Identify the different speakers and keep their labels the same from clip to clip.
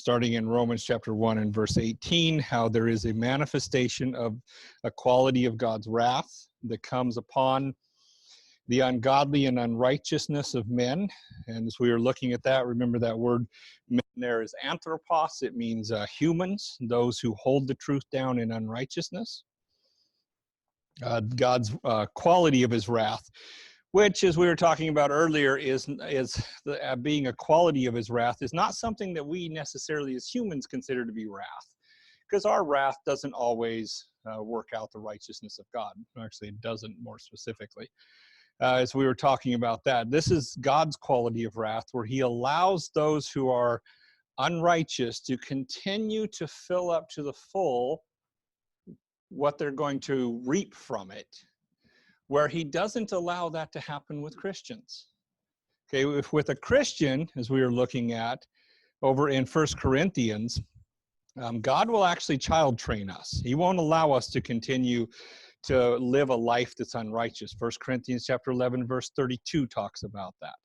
Speaker 1: starting in Romans chapter 1 and verse 18, how there is a manifestation of a quality of God's wrath that comes upon the ungodly and unrighteousness of men. And as we are looking at that, remember that word men there is anthropos. It means humans, those who hold the truth down in unrighteousness. God's quality of his wrath, which, as we were talking about earlier, is being a quality of his wrath, is not something that we necessarily as humans consider to be wrath, because our wrath doesn't always work out the righteousness of God. Actually, it doesn't, more specifically. As we were talking about that, this is God's quality of wrath, where he allows those who are unrighteous to continue to fill up to the full what they're going to reap from it, where he doesn't allow that to happen with Christians. Okay, if with a Christian, as we are looking at over in 1 Corinthians, God will actually child train us. He won't allow us to continue to live a life that's unrighteous. 1 Corinthians chapter 11, verse 32 talks about that.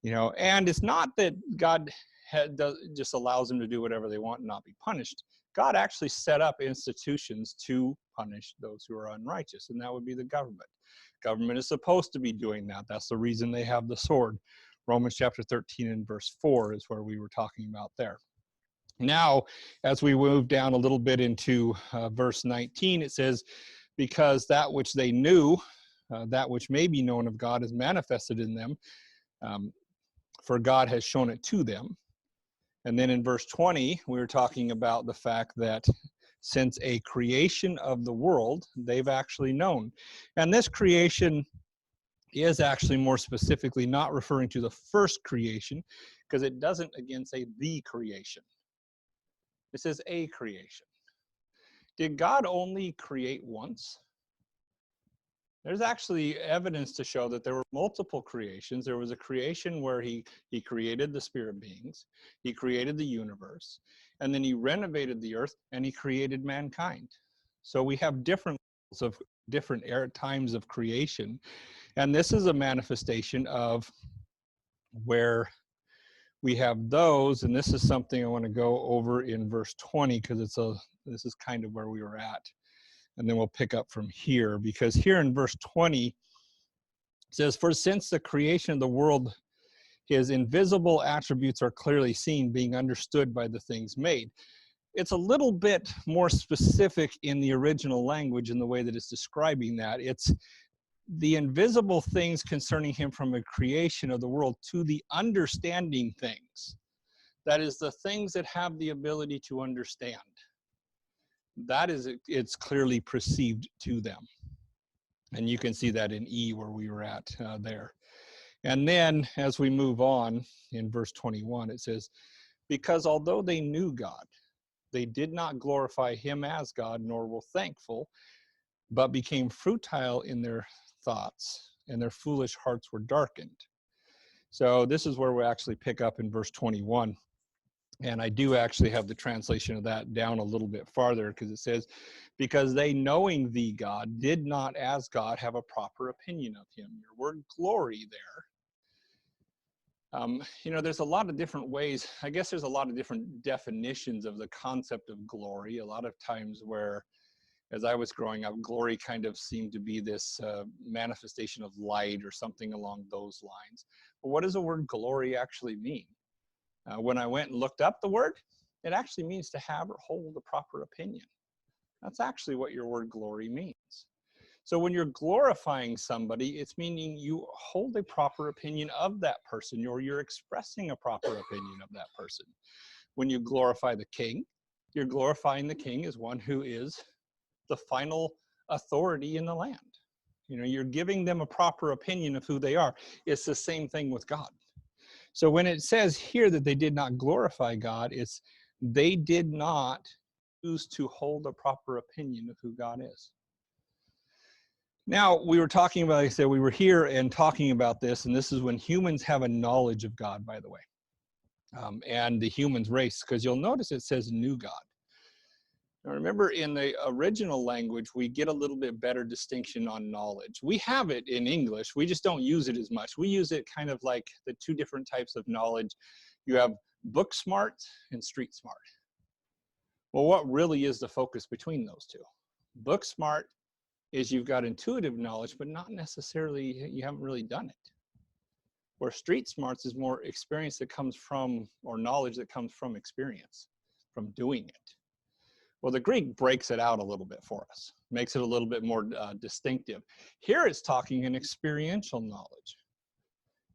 Speaker 1: You know, and it's not that God just allows them to do whatever they want and not be punished. God actually set up institutions to punish those who are unrighteous, and that would be the government. Government is supposed to be doing that. That's the reason they have the sword. Romans chapter 13 and verse 4 is where we were talking about there. Now, as we move down a little bit into verse 19, it says, because that which they knew, that which may be known of God is manifested in them, for God has shown it to them. And then in verse 20, we were talking about the fact that since a creation of the world, they've actually known. And this creation is actually more specifically not referring to the first creation, because it doesn't, again, say the creation. It says a creation. Did God only create once? There's actually evidence to show that there were multiple creations. There was a creation where he created the spirit beings, he created the universe, and then he renovated the earth and he created mankind. So we have different times of creation, and this is a manifestation of where we have those, and this is something I want to go over in verse 20, because this is kind of where we were at. And then we'll pick up from here, because here in verse 20, it says, for since the creation of the world, his invisible attributes are clearly seen, being understood by the things made. It's a little bit more specific in the original language in the way that it's describing that. It's the invisible things concerning him from the creation of the world to the understanding things. That is, the things that have the ability to understand. That is, it's clearly perceived to them. And you can see that in E where we were at there. And then as we move on in verse 21, it says, because although they knew God, they did not glorify him as God, nor were thankful, but became futile in their thoughts, and their foolish hearts were darkened. So this is where we actually pick up in verse 21. And I do actually have the translation of that down a little bit farther, because it says, because they, knowing thee, God, did not as God have a proper opinion of him. Your word glory there. You know, there's a lot of different ways. I guess there's a lot of different definitions of the concept of glory. A lot of times where, as I was growing up, glory kind of seemed to be this manifestation of light or something along those lines. But what does the word glory actually mean? When I went and looked up the word, it actually means to have or hold a proper opinion. That's actually what your word glory means. So when you're glorifying somebody, it's meaning you hold a proper opinion of that person, or you're expressing a proper opinion of that person. When you glorify the king, you're glorifying the king as one who is the final authority in the land. You know, you're giving them a proper opinion of who they are. It's the same thing with God. So when it says here that they did not glorify God, it's they did not choose to hold a proper opinion of who God is. Now, we were talking about, like I said, we were here and talking about this, and this is when humans have a knowledge of God, by the way, and the human's race, because you'll notice it says knew God. Now remember, in the original language, we get a little bit better distinction on knowledge. We have it in English, we just don't use it as much. We use it kind of like the two different types of knowledge. You have book smart and street smart. Well, what really is the focus between those two? Book smart is you've got intuitive knowledge, but not necessarily, you haven't really done it. Where street smarts is more experience that comes from, or knowledge that comes from experience, from doing it. Well, the Greek breaks it out a little bit for us, makes it a little bit more distinctive. Here it's talking an experiential knowledge.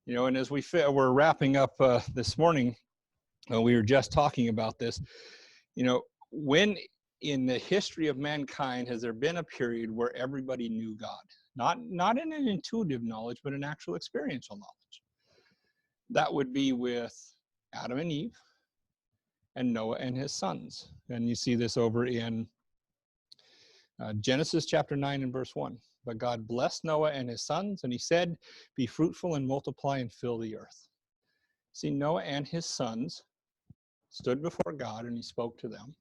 Speaker 1: You know, and as we're wrapping up this morning, we were just talking about this, you know, when in the history of mankind has there been a period where everybody knew God? Not in an intuitive knowledge, but an actual experiential knowledge. That would be with Adam and Eve and Noah and his sons. And you see this over in Genesis chapter 9 and verse 1. But God blessed Noah and his sons, and he said, be fruitful and multiply and fill the earth. See, Noah and his sons stood before God and he spoke to them.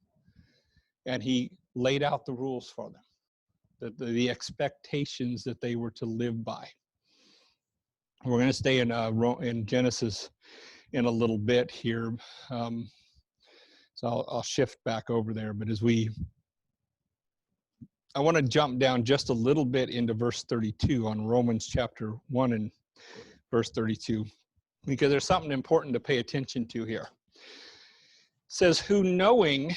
Speaker 1: And he laid out the rules for them, the expectations that they were to live by. We're going to stay in Genesis in a little bit here. So I'll shift back over there. But I want to jump down just a little bit into verse 32 on Romans chapter 1 and verse 32, because there's something important to pay attention to here. It says, who knowing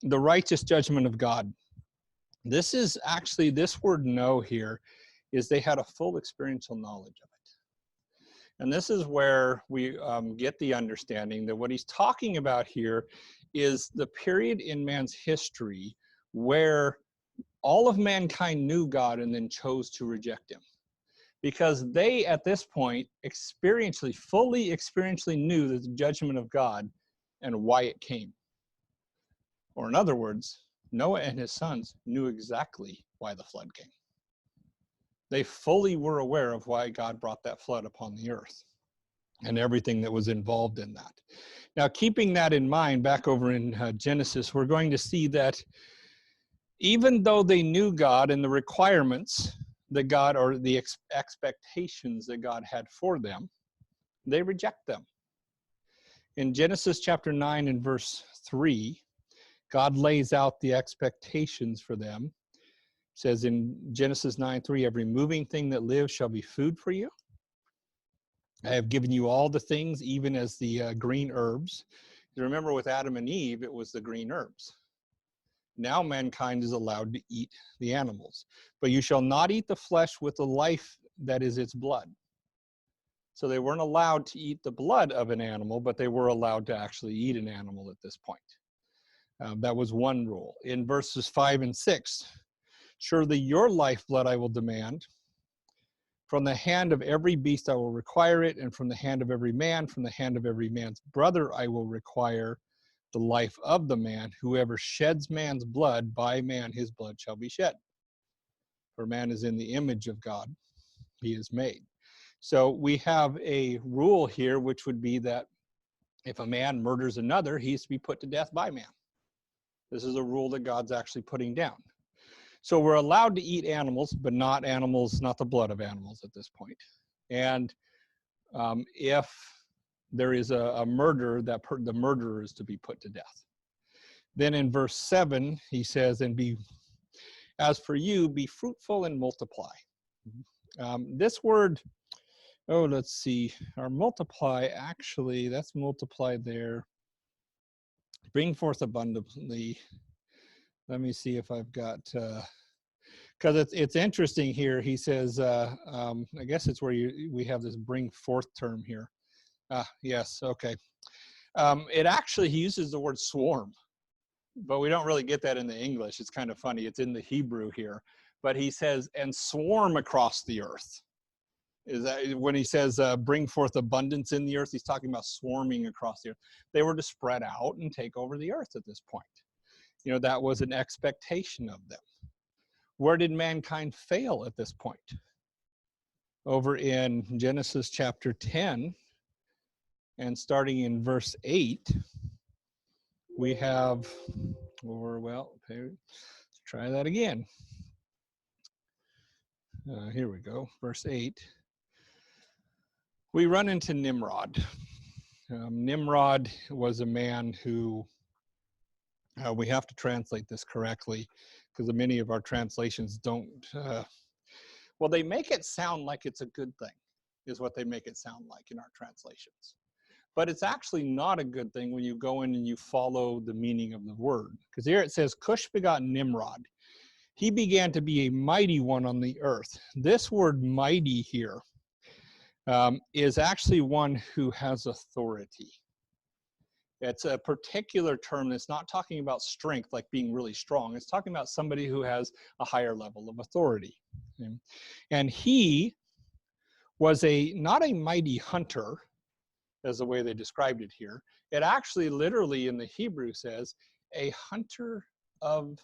Speaker 1: the righteous judgment of God. This is actually, this word know here is they had a full experiential knowledge of it. And this is where we get the understanding that what he's talking about here is the period in man's history where all of mankind knew God and then chose to reject him. Because they, at this point, fully experientially knew the judgment of God and why it came. Or in other words, Noah and his sons knew exactly why the flood came. They fully were aware of why God brought that flood upon the earth and everything that was involved in that. Now, keeping that in mind, back over in Genesis, we're going to see that even though they knew God and the requirements that God, or the expectations that God had for them, they reject them. In Genesis chapter 9 and verse 3, God lays out the expectations for them. It says in Genesis 9:3, every moving thing that lives shall be food for you. I have given you all the things, even as the green herbs. You remember with Adam and Eve, it was the green herbs. Now mankind is allowed to eat the animals. But you shall not eat the flesh with the life that is its blood. So they weren't allowed to eat the blood of an animal, but they were allowed to actually eat an animal at this point. That was one rule. In verses 5 and 6, surely your lifeblood I will demand. From the hand of every beast I will require it, and from the hand of every man, from the hand of every man's brother I will require the life of the man. Whoever sheds man's blood, by man his blood shall be shed. For man is in the image of God, he is made. So we have a rule here, which would be that if a man murders another, he is to be put to death by man. This is a rule that God's actually putting down. So we're allowed to eat animals, but not the blood of animals at this point. And if there is a murder, the murderer is to be put to death. Then in verse 7, he says, as for you, be fruitful and multiply. This word, let's see, our multiply, actually, that's multiply there. Bring forth abundantly. Let me see if I've got, because it's interesting here. He says, I guess it's where we have this bring forth term here. Yes, okay. It actually, he uses the word swarm, but we don't really get that in the English. It's kind of funny. It's in the Hebrew here. But he says, and swarm across the earth. Is that when he says bring forth abundance in the earth, he's talking about swarming across the earth. They were to spread out and take over the earth at this point. You know, that was an expectation of them. Where did mankind fail at this point? Over in Genesis chapter 10, and starting in verse 8, we have Or, well, let's try that again. Here we go, verse 8. We run into Nimrod. Nimrod was a man who, we have to translate this correctly because many of our translations don't, well, they make it sound like it's a good thing, is what they make it sound like in our translations. But it's actually not a good thing when you go in and you follow the meaning of the word. Because here it says, Cush begot Nimrod. He began to be a mighty one on the earth. This word mighty here is actually one who has authority. It's a particular term that's not talking about strength, like being really strong. It's talking about somebody who has a higher level of authority. And he was not a mighty hunter, as the way they described it here. It actually literally in the Hebrew says, a hunter of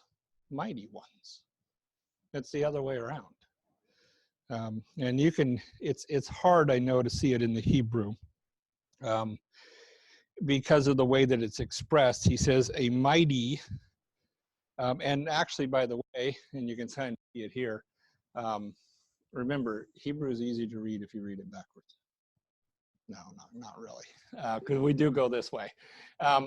Speaker 1: mighty ones. It's the other way around. And you can, it's hard, I know, to see it in the Hebrew. Because of the way that it's expressed. He says a mighty, and actually, by the way, and you can kind of see it here, remember, Hebrew is easy to read if you read it backwards. No, not really, because we do go this way.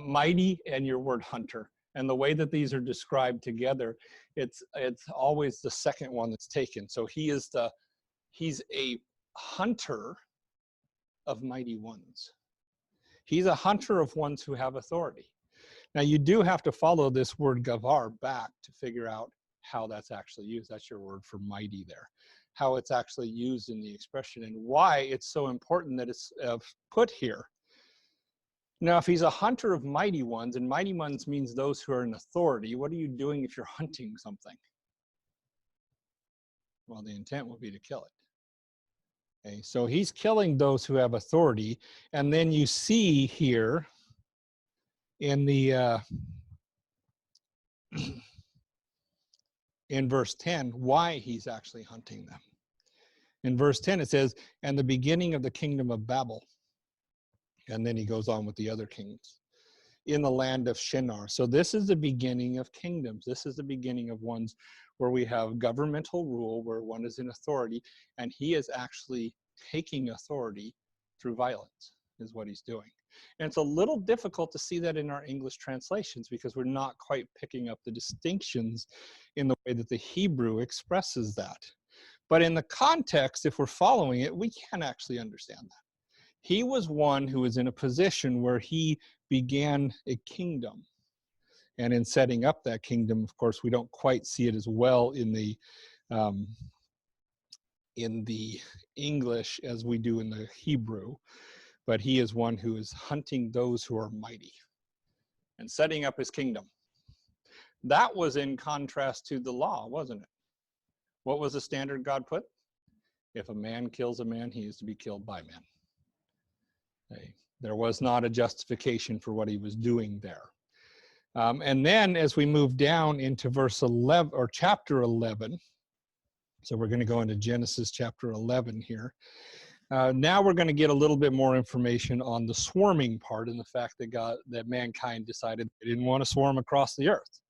Speaker 1: Mighty and your word hunter. And the way that these are described together, it's always the second one that's taken. So he's a hunter of mighty ones. He's a hunter of ones who have authority. Now you do have to follow this word gavar back to figure out how that's actually used. That's your word for mighty there. How it's actually used in the expression and why it's so important that it's put here. Now, if he's a hunter of mighty ones, and mighty ones means those who are in authority, what are you doing if you're hunting something? Well, the intent will be to kill it. Okay, so he's killing those who have authority. And then you see here in the in verse 10 why he's actually hunting them. In verse 10 it says, and the beginning of the kingdom of Babel. And then he goes on with the other kings in the land of Shinar. So this is the beginning of kingdoms. This is the beginning of ones where we have governmental rule, where one is in authority, and he is actually taking authority through violence, is what he's doing. And it's a little difficult to see that in our English translations because we're not quite picking up the distinctions in the way that the Hebrew expresses that. But in the context, if we're following it, we can actually understand that. He was one who was in a position where he began a kingdom. And in setting up that kingdom, of course, we don't quite see it as well in the English as we do in the Hebrew. But he is one who is hunting those who are mighty and setting up his kingdom. That was in contrast to the law, wasn't it? What was the standard God put? If a man kills a man, he is to be killed by men. Okay. There was not a justification for what he was doing there. And then as we move down into verse 11 or chapter 11, so we're going to go into Genesis chapter 11 here. Now we're going to get a little bit more information on the swarming part and the fact that mankind decided they didn't want to swarm across the earth.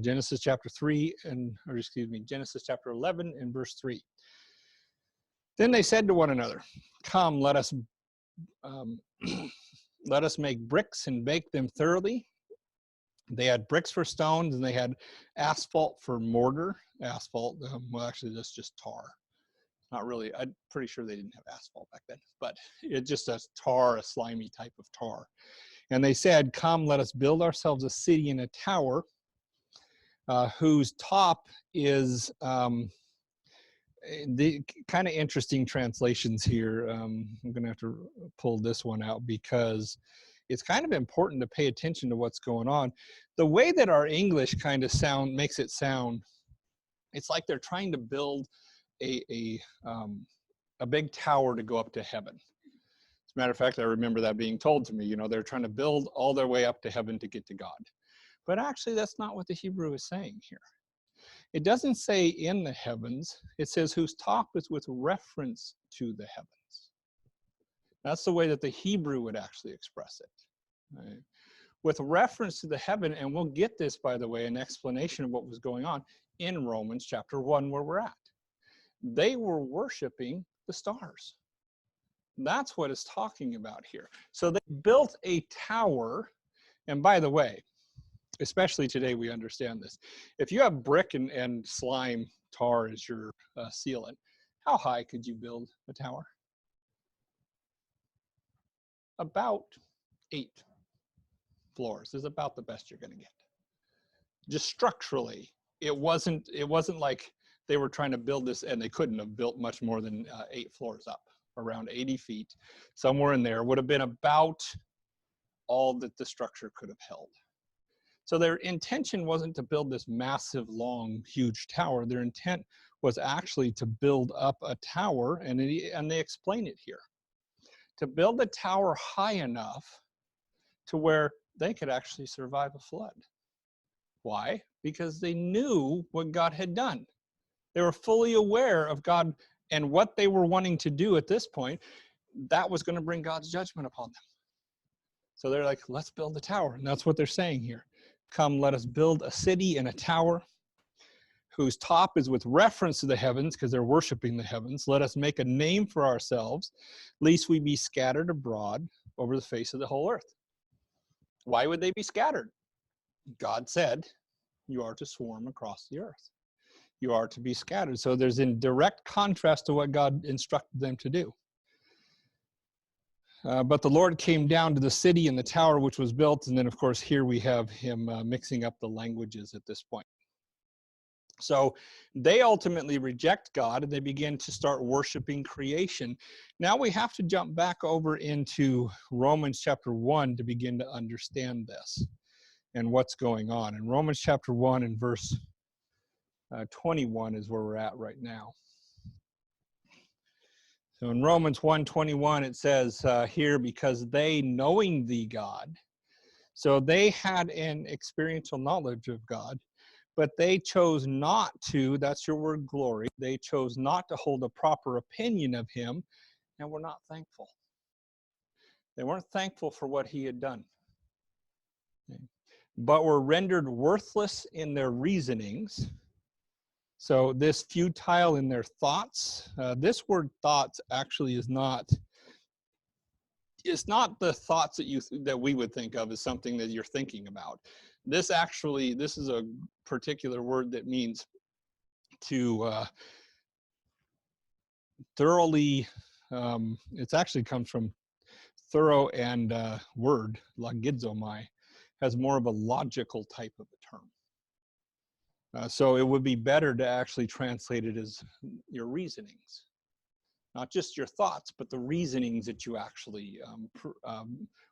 Speaker 1: Genesis chapter 11 and verse 3. Then they said to one another, come, let us make bricks and bake them thoroughly. They had bricks for stones and they had asphalt for mortar. Asphalt, well, actually, that's just tar. Not really, I'm pretty sure they didn't have asphalt back then, but it's just a tar, a slimy type of tar. And they said, come, let us build ourselves a city and a tower whose top is, the kind of interesting translations here. I'm going to have to pull this one out because it's kind of important to pay attention to what's going on. The way that our English kind of makes it sound, it's like they're trying to build a big tower to go up to heaven. As a matter of fact, I remember that being told to me, you know, they're trying to build all their way up to heaven to get to God. But actually, that's not what the Hebrew is saying here. It doesn't say in the heavens, it says whose top is with reference to the heavens. That's the way that the Hebrew would actually express it. Right? with reference to the heaven, and we'll get this, by the way, an explanation of what was going on in Romans chapter 1, where we're at. They were worshiping the stars. That's what it's talking about here. So they built a tower, and by the way, especially today we understand this. If you have brick and slime tar as your sealant, how high could you build a tower? About 8 floors is about the best you're going to get. Just structurally, it wasn't like they were trying to build this and they couldn't have built much more than 8 floors up. Around 80 feet, somewhere in there, would have been about all that the structure could have held. So their intention wasn't to build this massive, long, huge tower. Their intent was actually to build up a tower, and they explain it here. To build a tower high enough to where they could actually survive a flood. Why? Because they knew what God had done. They were fully aware of God and what they were wanting to do at this point. That was going to bring God's judgment upon them. So they're like, let's build a tower. And that's what they're saying here. Come, let us build a city and a tower whose top is with reference to the heavens, because they're worshiping the heavens. Let us make a name for ourselves, lest we be scattered abroad over the face of the whole earth. Why would they be scattered? God said, you are to swarm across the earth. You are to be scattered. So there's in direct contrast to what God instructed them to do. But the Lord came down to the city and the tower which was built. And then, of course, here we have him mixing up the languages at this point. So they ultimately reject God and they begin to start worshiping creation. Now we have to jump back over into Romans chapter 1 to begin to understand this and what's going on. In Romans chapter 1 and verse 21 is where we're at right now. So in Romans 1:21 it says here, because they, knowing thee, God, so they had an experiential knowledge of God, but they chose not to, that's your word glory, they chose not to hold a proper opinion of him, and were not thankful. They weren't thankful for what he had done, but were rendered worthless in their reasonings. So this futile in their thoughts, this word thoughts actually is not, it's not the thoughts that we would think of as something that you're thinking about. This is a particular word that means to thoroughly, it actually comes from thorough, and word, logizomai, has more of a logical type of a term. So it would be better to actually translate it as your reasonings. Not just your thoughts, but the reasonings that you actually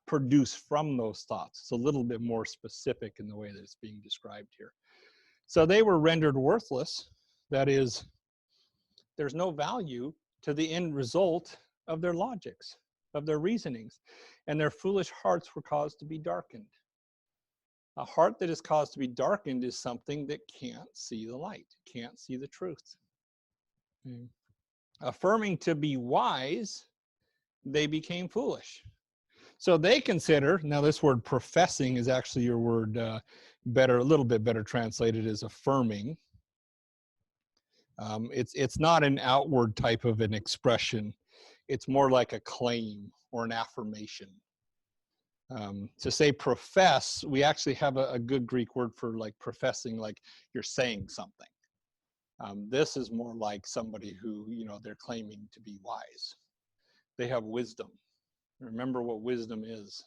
Speaker 1: produce from those thoughts. It's a little bit more specific in the way that it's being described here. So they were rendered worthless. That is, there's no value to the end result of their logics, of their reasonings, and their foolish hearts were caused to be darkened. A heart that is caused to be darkened is something that can't see the light, can't see the truth. Okay. Affirming to be wise, they became foolish. So they consider, now this word professing is actually your word a little bit better translated as affirming. It's not an outward type of an expression. It's more like a claim or an affirmation. To say profess, we actually have a good Greek word for like professing, like you're saying something. This is more like somebody who, they're claiming to be wise. They have wisdom. Remember what wisdom is.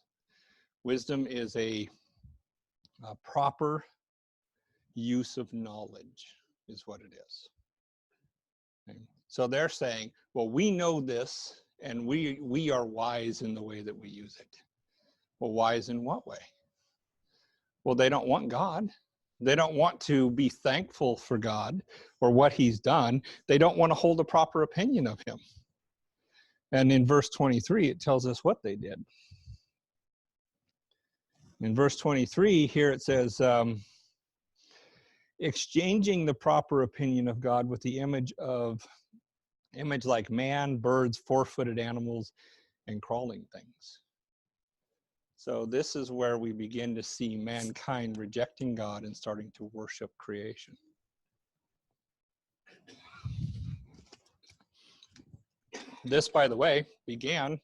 Speaker 1: Wisdom is a proper use of knowledge, is what it is. Okay. So they're saying, well, we know this, and we are wise in the way that we use it. Well, wise in what way? Well, they don't want God. They don't want to be thankful for God or what he's done. They don't want to hold a proper opinion of him. And in verse 23, it tells us what they did. In verse 23, here it says, exchanging the proper opinion of God with the image like man, birds, four-footed animals, and crawling things. So this is where we begin to see mankind rejecting God and starting to worship creation. This, by the way, began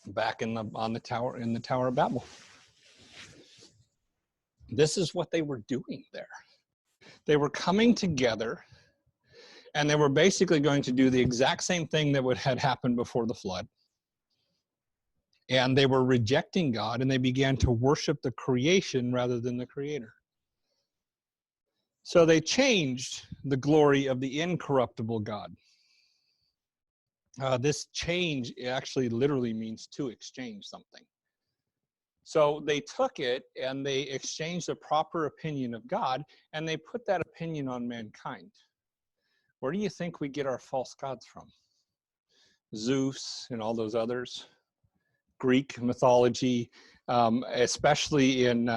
Speaker 1: back in the Tower of Babel. This is what they were doing there. They were coming together, and they were basically going to do the exact same thing that had happened before the flood. And they were rejecting God, and they began to worship the creation rather than the Creator. So they changed the glory of the incorruptible God. This change actually literally means to exchange something. So they took it and they exchanged the proper opinion of God, and they put that opinion on mankind. Where do you think we get our false gods from? Zeus and all those others. Greek mythology, especially in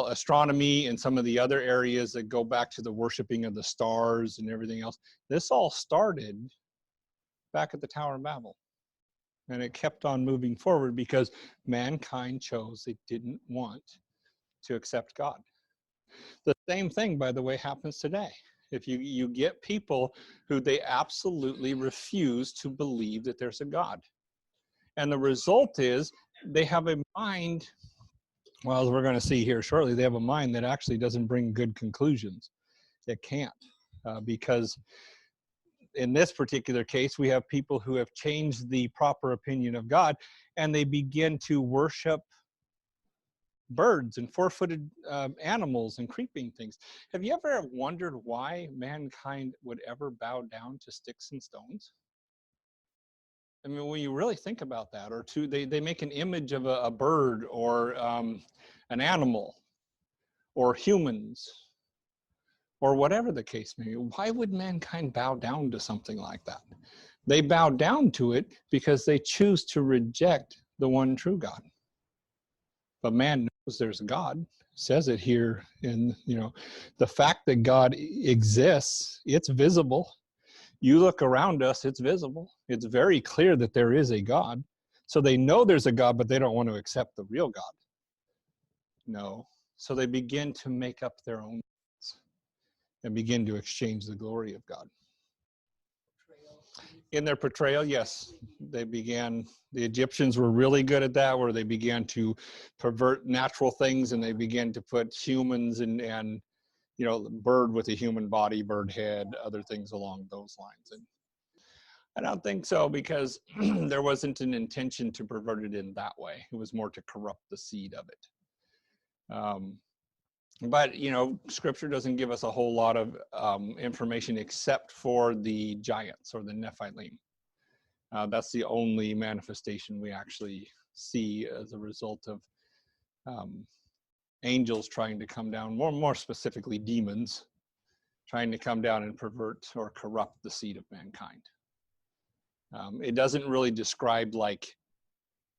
Speaker 1: astronomy and some of the other areas that go back to the worshiping of the stars and everything else. This all started back at the Tower of Babel. And it kept on moving forward because mankind chose they didn't want to accept God. The same thing, by the way, happens today. If you get people who they absolutely refuse to believe that there's a God. And the result is they have a mind, well, as we're going to see here shortly, they have a mind that actually doesn't bring good conclusions. It can't, because in this particular case, we have people who have changed the proper opinion of God, and they begin to worship birds and four-footed animals and creeping things. Have you ever wondered why mankind would ever bow down to sticks and stones? I mean, when you really think about that, or they make an image of a bird or an animal or humans or whatever the case may be. Why would mankind bow down to something like that? They bow down to it because they choose to reject the one true God. But man knows there's a God. It says it here in, the fact that God exists, it's visible. You look around us, it's visible. It's very clear that there is a God. So they know there's a God, but they don't want to accept the real God. No. So they begin to make up their own gods and begin to exchange the glory of God. In their portrayal, yes, the Egyptians were really good at that, where they began to pervert natural things, and they began to put humans and bird with a human body, bird head, other things along those lines. And I don't think so, because there wasn't an intention to pervert it in that way. It was more to corrupt the seed of it. But, Scripture doesn't give us a whole lot of information except for the giants or the Nephilim. That's the only manifestation we actually see as a result of angels trying to come down, more specifically demons, trying to come down and pervert or corrupt the seed of mankind. It doesn't really describe like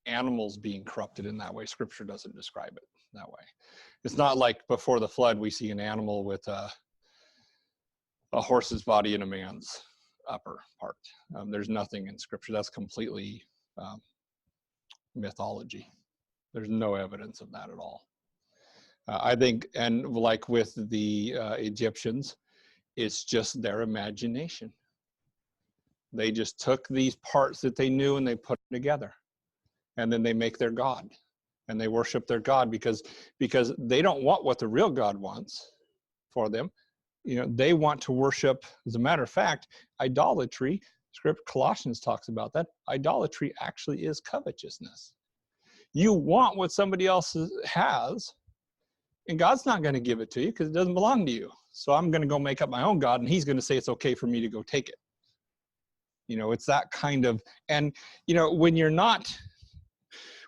Speaker 1: animals being corrupted in that way. Scripture doesn't describe it that way. It's not like before the flood we see an animal with a horse's body and a man's upper part. There's nothing in Scripture. That's completely mythology. There's no evidence of that at all. I think, and like with the Egyptians, it's just their imagination. They just took these parts that they knew and they put them together. And then they make their God. And they worship their God because they don't want what the real God wants for them. They want to worship, as a matter of fact, idolatry. Colossians talks about that. Idolatry actually is covetousness. You want what somebody else has, and God's not going to give it to you because it doesn't belong to you. So I'm going to go make up my own God, and he's going to say it's okay for me to go take it. It's that kind of, and,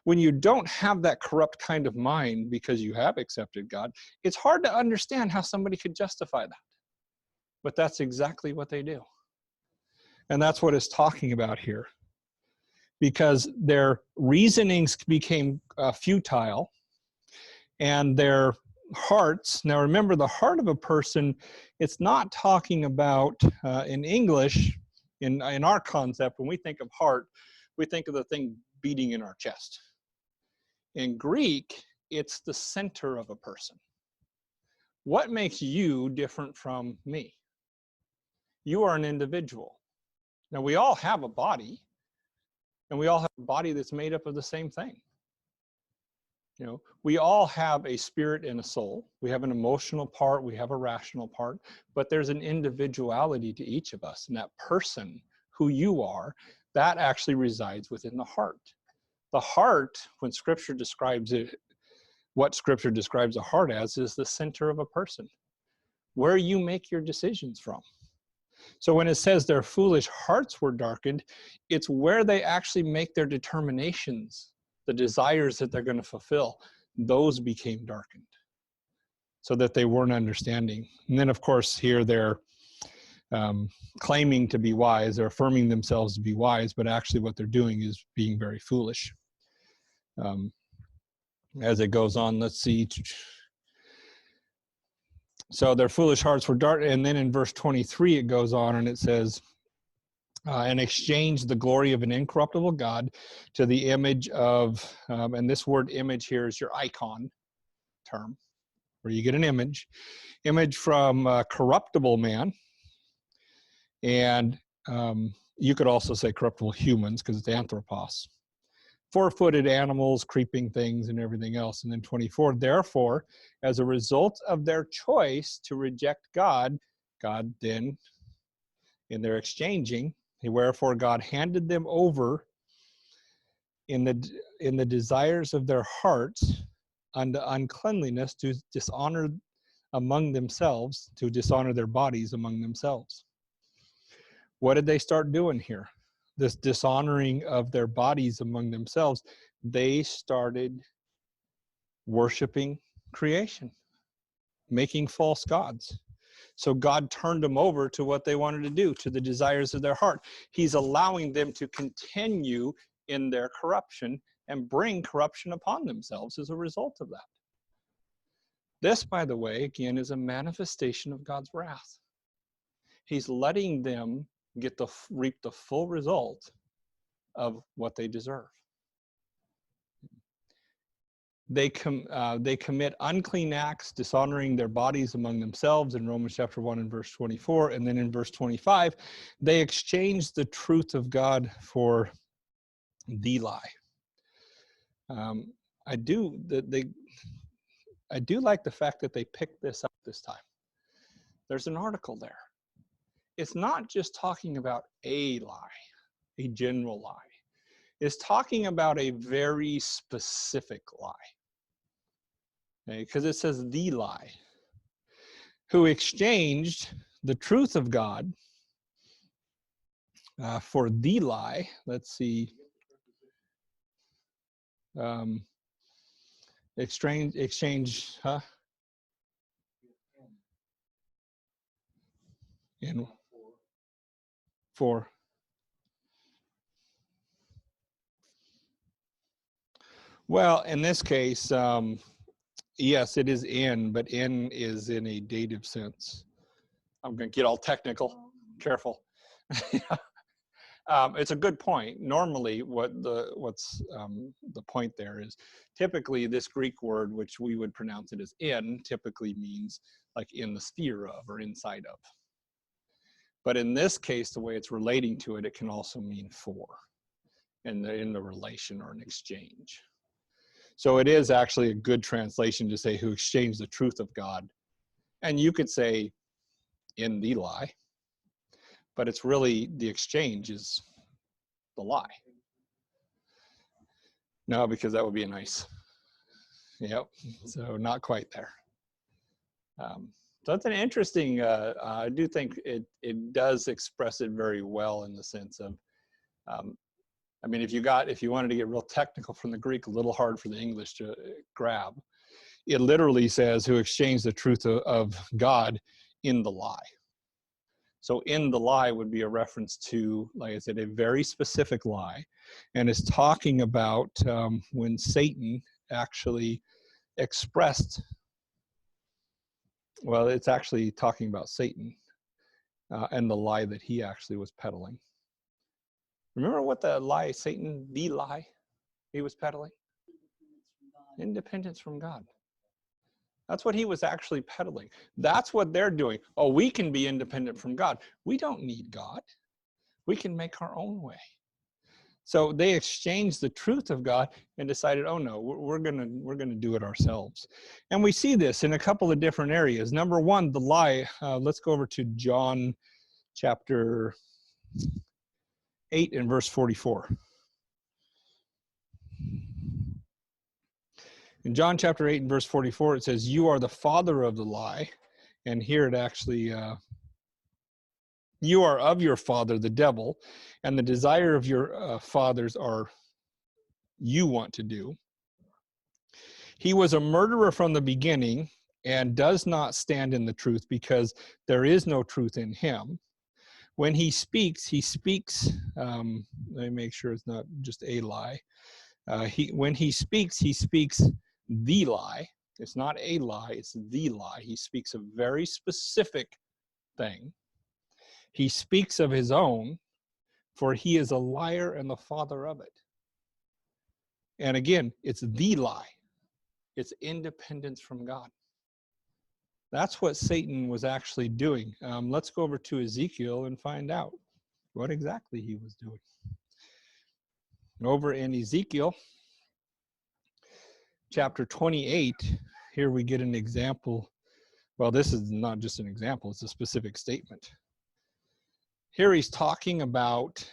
Speaker 1: when you don't have that corrupt kind of mind because you have accepted God, it's hard to understand how somebody could justify that. But that's exactly what they do. And that's what it's talking about here. Because their reasonings became futile, and their hearts, now remember, the heart of a person, it's not talking about, in English, in our concept, when we think of heart, we think of the thing beating in our chest. In Greek, it's the center of a person. What makes you different from me? You are an individual. Now, we all have a body, and we all have a body that's made up of the same thing. You know, we all have a spirit and a soul. We have an emotional part, we have a rational part, but there's an individuality to each of us. And that person, who you are, that actually resides within the heart. The heart, when Scripture describes it, what Scripture describes a heart as, is the center of a person, where you make your decisions from. So when it says their foolish hearts were darkened, it's where they actually make their determinations, the desires that they're going to fulfill, those became darkened, so that they weren't understanding. And then, of course, here they're claiming to be wise, they're affirming themselves to be wise, but actually what they're doing is being very foolish. As it goes on, let's see. So their foolish hearts were darkened, and then in verse 23 it goes on and it says, and exchanged the glory of an incorruptible God to the image of, and this word image here is your icon term, where you get an image from corruptible man, and you could also say corruptible humans because it's anthropos, four-footed animals, creeping things, and everything else. And then 24, therefore, as a result of their choice to reject God, God then, in their exchanging, wherefore God handed them over in the desires of their hearts unto uncleanliness, to dishonor among themselves, to dishonor their bodies among themselves. What did they start doing here? This dishonoring of their bodies among themselves. They started worshiping creation, making false gods. So God turned them over to what they wanted to do, to the desires of their heart. He's allowing them to continue in their corruption and bring corruption upon themselves as a result of that. This, by the way, again, is a manifestation of God's wrath. He's letting them reap the full result of what they deserve. They commit unclean acts, dishonoring their bodies among themselves in Romans chapter 1 and verse 24. And then in verse 25, they exchange the truth of God for the lie. I do like the fact that they picked this up this time. There's an article there. It's not just talking about a lie, a general lie. It's talking about a very specific lie. Because it says the lie, who exchanged the truth of God for the lie. Let's see. Exchange, huh? In for. Well, in this case, yes, it is in, but in is in a dative sense. I'm going to get all technical. Careful. It's a good point. Normally, what's the point there is, typically this Greek word, which we would pronounce it as in, typically means like in the sphere of or inside of. But in this case, the way it's relating to it, it can also mean for, in the relation or an exchange. So it is actually a good translation to say who exchanged the truth of God. And you could say in the lie, but it's really the exchange is the lie. No, because that would be a nice, yep, so not quite there. So it's an interesting, I do think it does express it very well in the sense of, I mean, if you wanted to get real technical from the Greek, a little hard for the English to grab, it literally says who exchanged the truth of God in the lie. So in the lie would be a reference to, like I said, a very specific lie, and is talking about when Satan actually expressed, well, it's actually talking about Satan and the lie that he actually was peddling. Remember what the lie, the lie he was peddling? Independence from God. That's what he was actually peddling. That's what they're doing. Oh, we can be independent from God. We don't need God. We can make our own way. So they exchanged the truth of God and decided, oh no, we're gonna do it ourselves. And we see this in a couple of different areas. Number one, the lie. Let's go over to John chapter 8 and verse 44. In John chapter 8 and verse 44, it says, "You are the father of the lie." And here it actually, "You are of your father, the devil, and the desire of your fathers are you want to do. He was a murderer from the beginning and does not stand in the truth because there is no truth in him. When he speaks, let me make sure it's not just a lie. When he speaks the lie. It's not a lie, it's the lie. He speaks a very specific thing. He speaks of his own, for he is a liar and the father of it." And again, it's the lie. It's independence from God. That's what Satan was actually doing. Let's go over to Ezekiel and find out what exactly he was doing. Over in Ezekiel chapter 28, here we get an example. Well, this is not just an example, it's a specific statement. Here he's talking about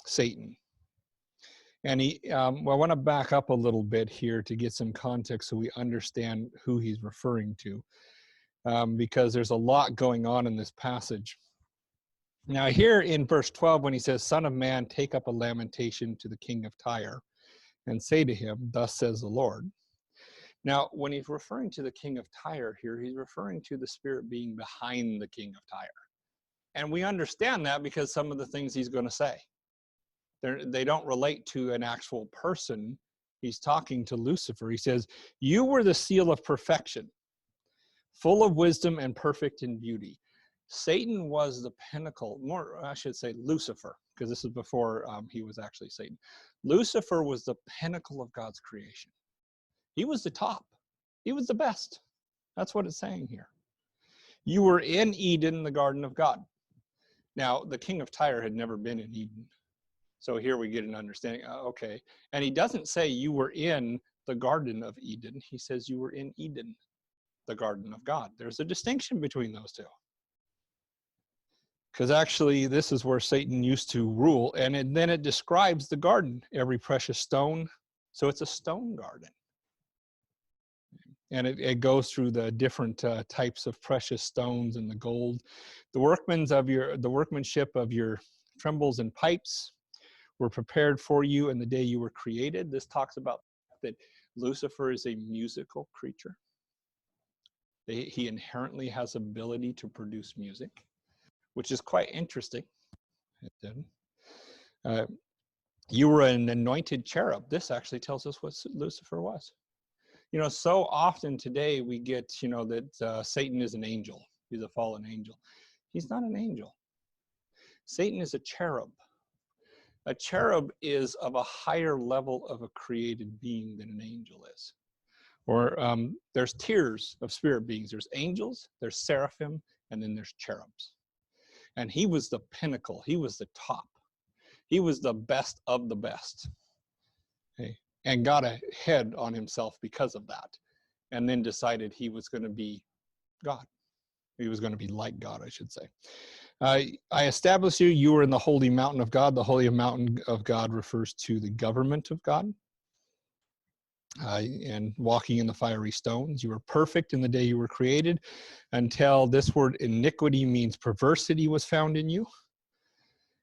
Speaker 1: Satan. And I want to back up a little bit here to get some context so we understand who he's referring to, because there's a lot going on in this passage. Now here in verse 12, when he says, "Son of man, take up a lamentation to the king of Tyre and say to him, thus says the Lord." Now, when he's referring to the king of Tyre here, he's referring to the spirit being behind the king of Tyre. And we understand that because some of the things he's going to say, they don't relate to an actual person. He's talking to Lucifer. He says, "You were the seal of perfection, full of wisdom and perfect in beauty." Satan was the pinnacle, more I should say Lucifer, because this is before he was actually Satan. Lucifer was the pinnacle of God's creation. He was the top. He was the best. That's what it's saying here. You were in Eden, the garden of God. Now, the king of Tyre had never been in Eden. So here we get an understanding, okay. And he doesn't say you were in the Garden of Eden. He says you were in Eden, the garden of God. There's a distinction between those two. Because actually, this is where Satan used to rule. And then it describes the garden, every precious stone. So it's a stone garden. And it goes through the different types of precious stones and the gold. The workmanship of your trembles and pipes were prepared for you in the day you were created. This talks about that Lucifer is a musical creature. He inherently has ability to produce music, which is quite interesting. You were an anointed cherub. This actually tells us what Lucifer was. You know, so often today we get, that Satan is an angel. He's a fallen angel. He's not an angel. Satan is a cherub. A cherub is of a higher level of a created being than an angel is. Or there's tiers of spirit beings. There's angels, there's seraphim, and then there's cherubs. And he was the pinnacle. He was the top. He was the best of the best. Okay? And got a head on himself because of that. And then decided he was going to be God. He was going to be like God, I should say. I established you. You were in the holy mountain of God. The holy mountain of God refers to the government of God. And walking in the fiery stones. You were perfect in the day you were created, until this word iniquity means perversity was found in you.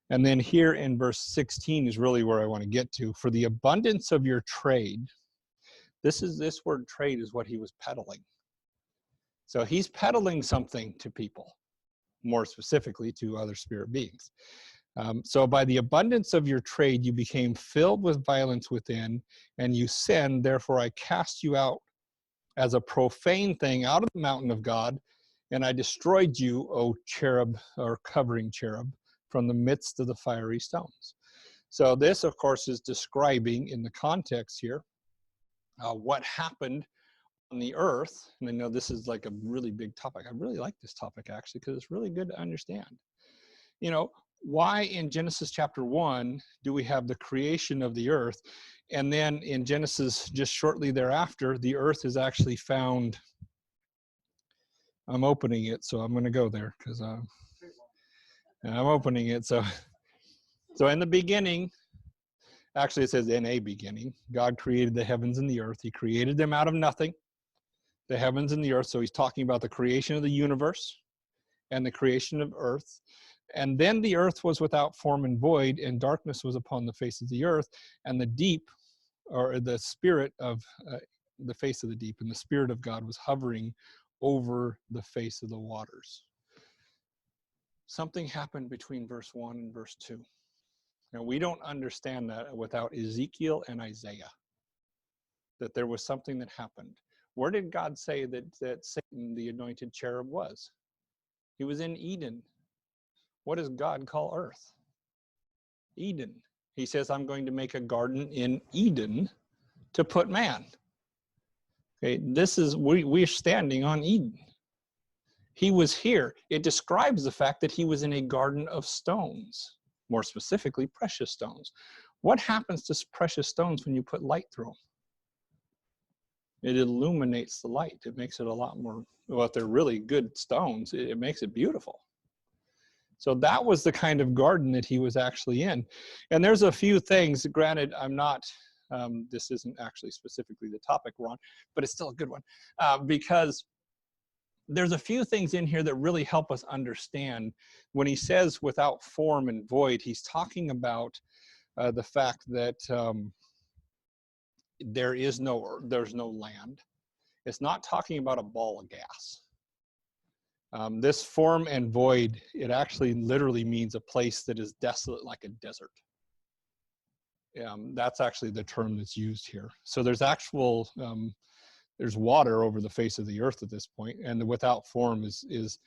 Speaker 1: And then here in verse 16 is really where I want to get to. For the abundance of your trade. This word trade is what he was peddling. So he's peddling something to people, more specifically to other spirit beings. So by the abundance of your trade, you became filled with violence within, and you sinned. Therefore, I cast you out as a profane thing out of the mountain of God, and I destroyed you, O cherub, or covering cherub, from the midst of the fiery stones. So this, of course, is describing in the context here what happened on the earth. And I know this is like a really big topic. I really like this topic, actually, because it's really good to understand. You know, why in Genesis chapter 1 do we have the creation of the earth? And then in Genesis, just shortly thereafter, the earth is actually found. I'm opening it, so I'm going to go there because I'm opening it. So in the beginning, actually it says in a beginning, God created the heavens and the earth. He created them out of nothing, the heavens and the earth. So he's talking about the creation of the universe and the creation of earth. And then the earth was without form and void, and darkness was upon the face of the earth, and the deep, or the spirit of the face of the deep, and the Spirit of God was hovering over the face of the waters. Something happened between verse 1 and verse 2. Now, we don't understand that without Ezekiel and Isaiah, that there was something that happened. Where did God say that Satan, the anointed cherub, was? He was in Eden. What does God call earth? Eden. He says, I'm going to make a garden in Eden to put man. Okay, this is, we're standing on Eden. He was here. It describes the fact that he was in a garden of stones, more specifically, precious stones. What happens to precious stones when you put light through them? It illuminates the light. It makes it a lot more, well, if they're really good stones, it makes it beautiful. So that was the kind of garden that he was actually in. And there's a few things, granted, I'm not, this isn't actually specifically the topic we're on, but it's still a good one, because there's a few things in here that really help us understand. When he says without form and void, he's talking about the fact that there's no land. It's not talking about a ball of gas. This form and void, it actually literally means a place that is desolate like a desert. That's actually the term that's used here. So there's actual, there's water over the face of the earth at this point, and the without form is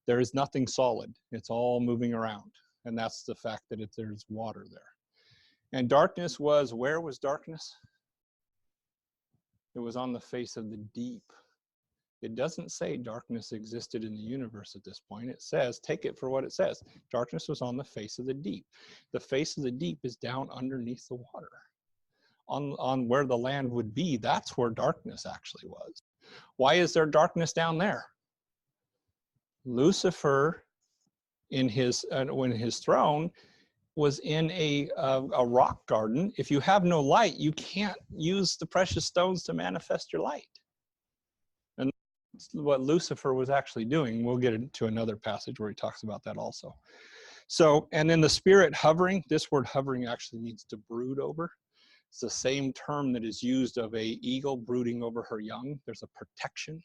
Speaker 1: there is nothing solid. It's all moving around, and that's the fact that there's water there. And darkness was, where was darkness? It was on the face of the deep. It doesn't say darkness existed in the universe at this point. It says, take it for what it says. Darkness was on the face of the deep. The face of the deep is down underneath the water. On where the land would be, that's where darkness actually was. Why is there darkness down there? Lucifer, in his when his throne, was in a rock garden. If you have no light, you can't use the precious stones to manifest your light. And that's what Lucifer was actually doing. We'll get into another passage where he talks about that also. So, and then the spirit hovering, this word hovering actually means to brood over. It's the same term that is used of an eagle brooding over her young. There's a protection.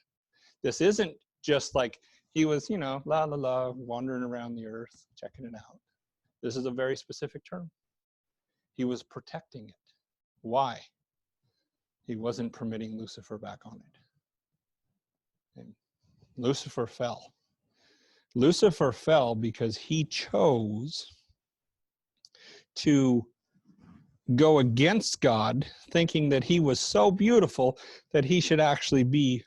Speaker 1: This isn't just like he was, you know, la la la, wandering around the earth, checking it out. This is a very specific term. He was protecting it. Why? He wasn't permitting Lucifer back on it. And Lucifer fell. Lucifer fell because he chose to go against God, thinking that he was so beautiful that he should actually be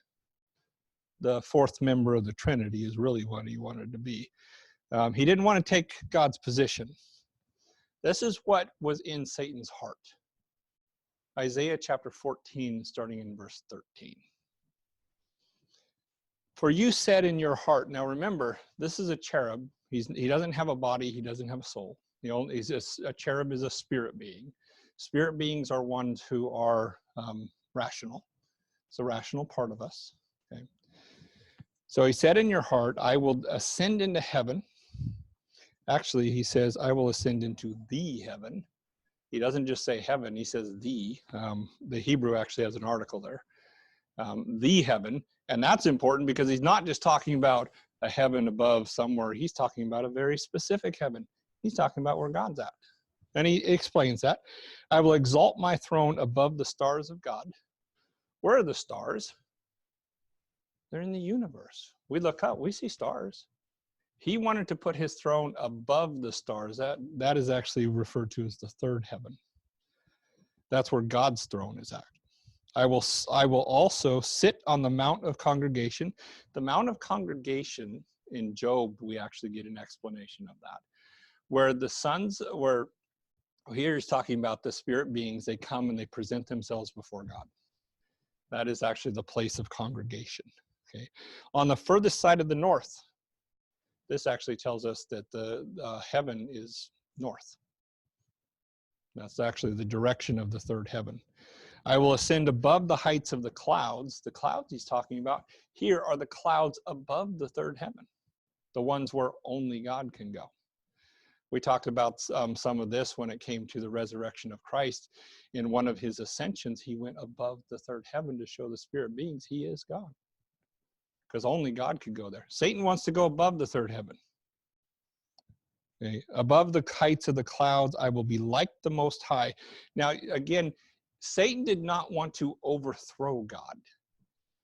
Speaker 1: the fourth member of the Trinity, is really what he wanted to be. He didn't want to take God's position. This is what was in Satan's heart. Isaiah chapter 14, starting in verse 13. For you said in your heart, now remember, this is a cherub. He doesn't have a body. He doesn't have a soul. A cherub is a spirit being. Spirit beings are ones who are rational. It's a rational part of us. Okay. So he said in your heart, I will ascend into heaven. Actually, he says, I will ascend into the heaven. He doesn't just say heaven, he says the. The Hebrew actually has an article there. The heaven. And that's important because he's not just talking about a heaven above somewhere. He's talking about a very specific heaven. He's talking about where God's at. And he explains that. I will exalt my throne above the stars of God. Where are the stars? They're in the universe. We look up, we see stars. He wanted to put his throne above the stars. That is actually referred to as the third heaven. That's where God's throne is at. I will also sit on the Mount of Congregation. The Mount of Congregation in Job, we actually get an explanation of that. Where the sons, where here he's talking about the spirit beings, they come and they present themselves before God. That is actually the place of congregation. Okay. On the furthest side of the north, this actually tells us that the heaven is north. That's actually the direction of the third heaven. I will ascend above the heights of the clouds. The clouds he's talking about here are the clouds above the third heaven, the ones where only God can go. We talked about some of this when it came to the resurrection of Christ. In one of his ascensions, he went above the third heaven to show the spirit beings he is God, because only God could go there. Satan wants to go above the third heaven. Okay. Above the heights of the clouds, I will be like the Most High. Now, again, Satan did not want to overthrow God.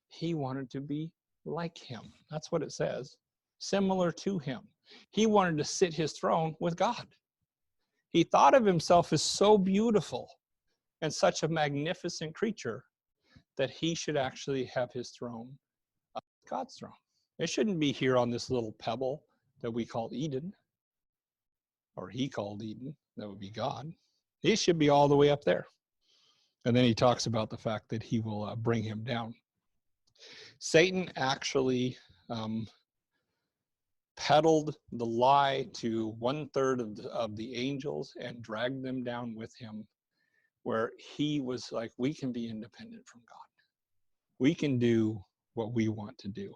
Speaker 1: He wanted to be like him. That's what it says. Similar to him. He wanted to sit his throne with God. He thought of himself as so beautiful and such a magnificent creature that he should actually have his throne, God's throne. It shouldn't be here on this little pebble that we call Eden, or he called Eden. That would be God. He should be all the way up there. And then he talks about the fact that he will bring him down. Satan actually peddled the lie to 1/3 of the angels and dragged them down with him, where he was like, we can be independent from God. We can do what we want to do.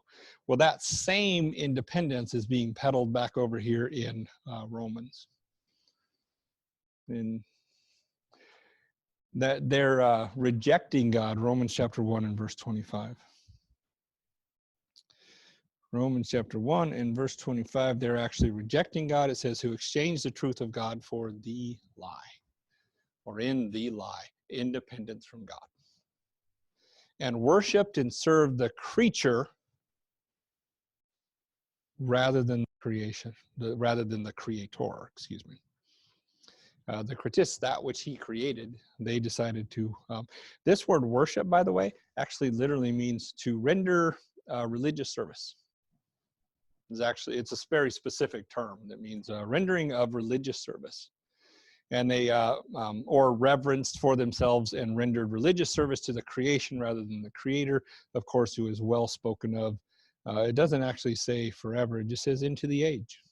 Speaker 1: Well, that same independence is being peddled back over here in Romans. And that they're rejecting God, Romans chapter 1 and verse 25. Romans chapter 1 and verse 25, they're actually rejecting God. It says, who exchanged the truth of God for the lie, or in the lie, independence from God, and worshiped and served the creature rather than creation, rather than the creator, excuse me. The Kratis, that which he created, they decided to, this word worship, by the way, actually literally means to render religious service. It's a very specific term that means rendering of religious service. And they, or reverenced for themselves and rendered religious service to the creation rather than the creator, of course, who is well spoken of. It doesn't actually say forever, it just says into the age.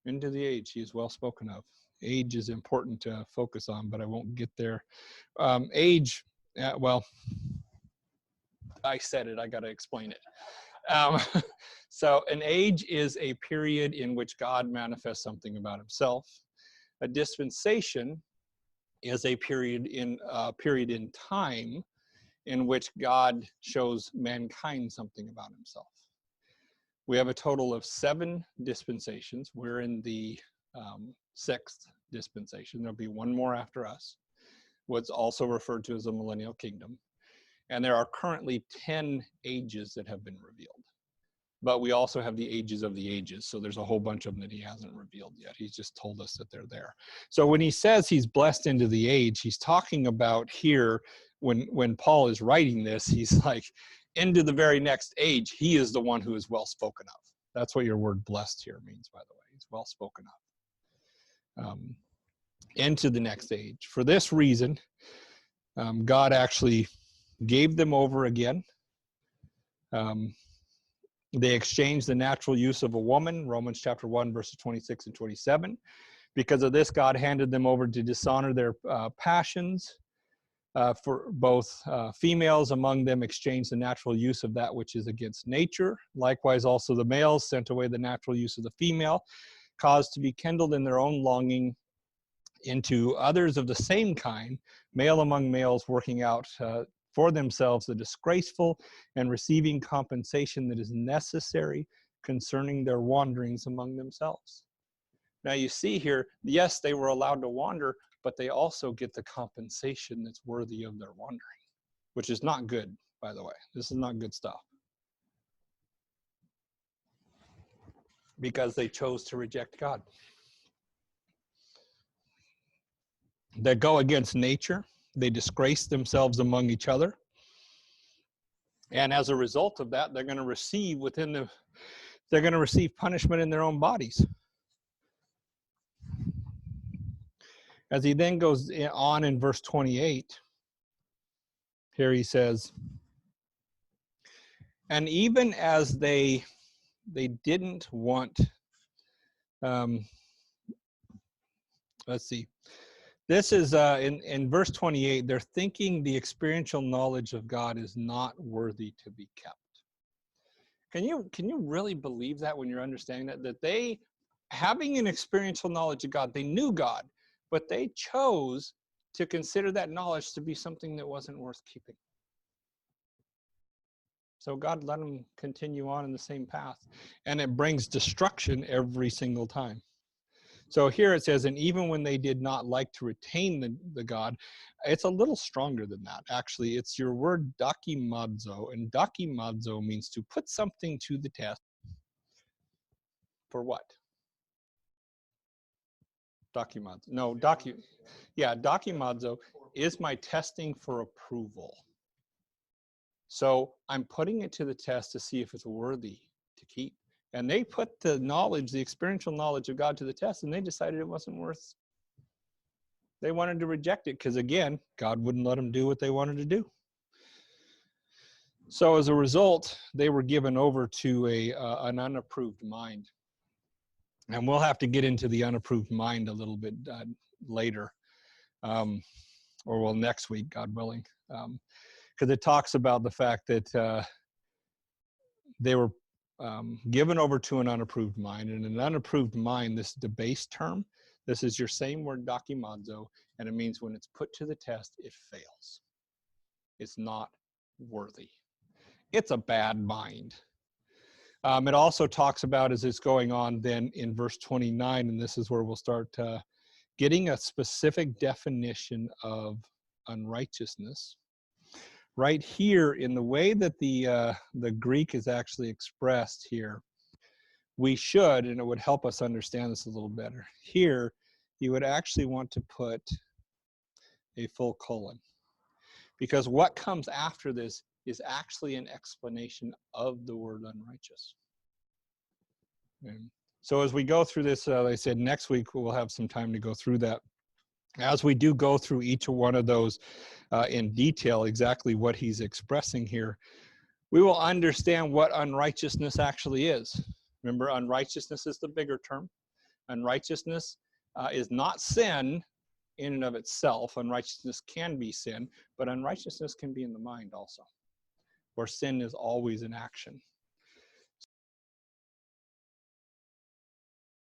Speaker 1: Into the age, he is well spoken of. Age is important to focus on, but I won't get there. Age, well, I said it, I got to explain it. So an age is a period in which God manifests something about himself. A dispensation is a period in time in which God shows mankind something about himself. We have a total of 7 dispensations. We're in the 6th dispensation. There'll be one more after us, what's also referred to as the millennial kingdom. And there are currently 10 ages that have been revealed. But we also have the ages of the ages. So there's a whole bunch of them that he hasn't revealed yet. He's just told us that they're there. So when he says he's blessed into the age, he's talking about here, when Paul is writing this, he's like, into the very next age, he is the one who is well spoken of. That's what your word blessed here means, by the way. He's well spoken of. Into the next age. For this reason, God actually gave them over again. They exchanged the natural use of a woman, Romans chapter 1, verses 26 and 27. Because of this, God handed them over to dishonor their passions. For both females among them exchanged the natural use of that which is against nature. Likewise, also the males sent away the natural use of the female, caused to be kindled in their own longing into others of the same kind, male among males working out for themselves the disgraceful and receiving compensation that is necessary concerning their wanderings among themselves. Now you see here, yes, they were allowed to wander, but they also get the compensation that's worthy of their wandering, which is not good, by the way. This is not good stuff. because they chose to reject God. They go against nature. They disgrace themselves among each other. And as a result of that, they're going to receive punishment in their own bodies. As he then goes on in verse 28, here he says, and even as they didn't want, let's see, this is in verse 28, they're thinking the experiential knowledge of God is not worthy to be kept. Can you really believe that when you're understanding that they, having an experiential knowledge of God, they knew God, but they chose to consider that knowledge to be something that wasn't worth keeping. So God let them continue on in the same path, and it brings destruction every single time. So here it says, and even when they did not like to retain the God, it's a little stronger than that. Actually, it's your word dokimazo, and dokimazo means to put something to the test. For what? Dokimazo. No, dokimazo is my testing for approval. So I'm putting it to the test to see if it's worthy to keep. And they put the knowledge, the experiential knowledge of God to the test, and they decided it wasn't worth. They wanted to reject it because, again, God wouldn't let them do what they wanted to do. So as a result, they were given over to an unapproved mind. And we'll have to get into the unapproved mind a little bit later, or next week, God willing. Because it talks about the fact that they were given over to an unapproved mind. And an unapproved mind, this debased term, this is your same word, dokimazo, and it means when it's put to the test, it fails. It's not worthy. It's a bad mind. It also talks about, as it's going on then in verse 29, and this is where we'll start getting a specific definition of unrighteousness. Right here, in the way that the Greek is actually expressed here, we should, and it would help us understand this a little better. Here, you would actually want to put a full colon, because what comes after this is actually an explanation of the word unrighteous. And so as we go through this, like I said, next week we'll have some time to go through that. As we do go through each one of those in detail, exactly what he's expressing here, we will understand what unrighteousness actually is. Remember, unrighteousness is the bigger term. Unrighteousness is not sin in and of itself. Unrighteousness can be sin, but unrighteousness can be in the mind also, where sin is always in action.